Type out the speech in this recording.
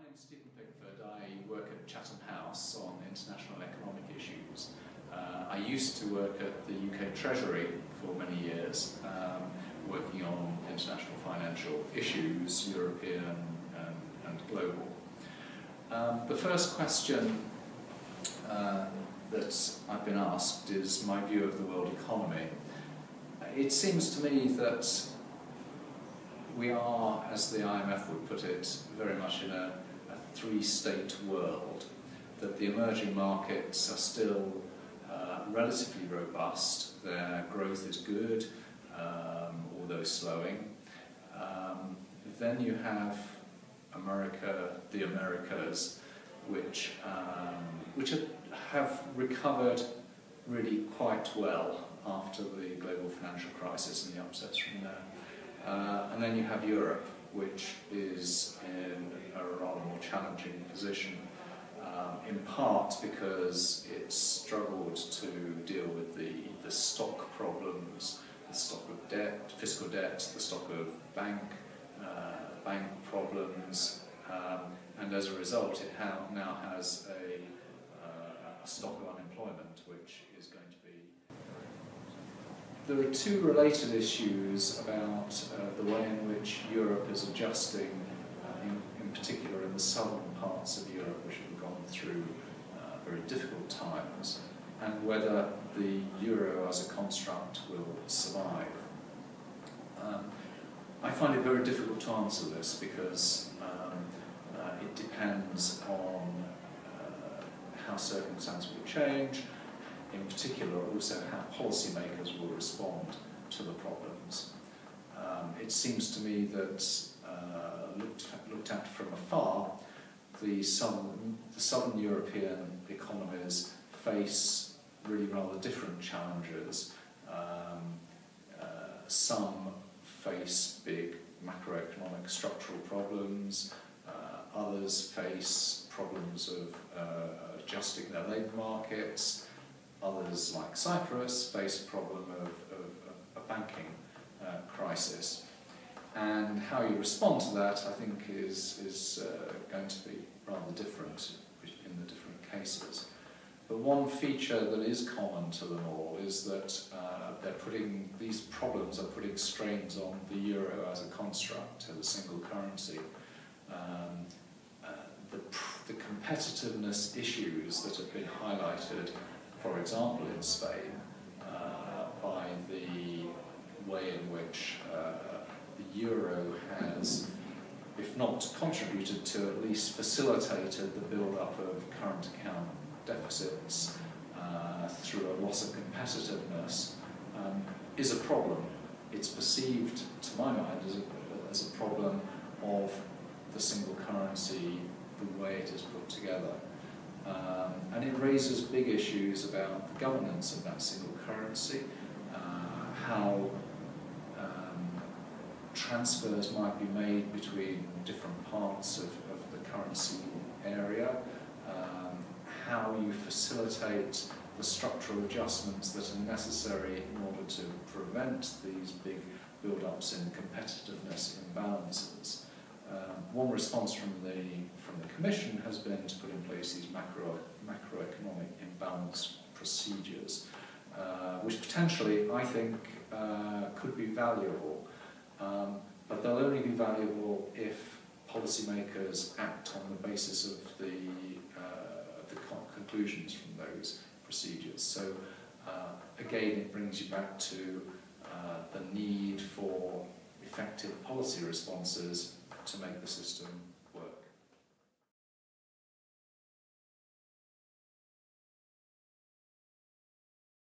name's Stephen Pickford. I work at Chatham House on international economic issues. I used to work at the UK Treasury for many years, working on international financial issues, European and global. The first question that I've been asked is my view of the world economy. It seems to me that we are, as the IMF would put it, very much in a three-state world, that the emerging markets are still relatively robust, their growth is good, although slowing. Then you have America, the Americas, which have recovered really quite well after the global financial crisis and the upsets from there. And then you have Europe, which is in a rather more challenging position, in part because it struggled to deal with the stock problems, the stock of debt, fiscal debt, the stock of bank problems, and as a result it now has a stock of unemployment which is going to be... There are two related issues about the way in which Europe is adjusting, in particular in the southern parts of Europe, which have gone through very difficult times, and whether the euro as a construct will survive. I find it very difficult to answer this because it depends on how circumstances will change, in particular also how policymakers will respond to the problems. It seems to me that, looked at from afar, the southern European economies face really rather different challenges. Some face big macroeconomic structural problems, others face problems of adjusting their labour markets. Others, like Cyprus, face a problem of a banking crisis. And how you respond to that, I think, is going to be rather different in the different cases. But one feature that is common to them all is that these problems are putting strains on the euro as a construct, as a single currency. The competitiveness issues that have been highlighted, for example in Spain, by the way in which the euro has, if not contributed to, at least facilitated the build-up of current account deficits through a loss of competitiveness, is a problem. It's perceived, to my mind, as a problem of the single currency, the way it is put together. And it raises big issues about the governance of that single currency, how transfers might be made between different parts of the currency area, how you facilitate the structural adjustments that are necessary in order to prevent these big build-ups in competitiveness imbalances. One response from the Commission has been to put in place these macroeconomic imbalance procedures, which potentially, I think, could be valuable, but they'll only be valuable if policymakers act on the basis of the conclusions from those procedures. So, again, it brings you back to the need for effective policy responses to make the system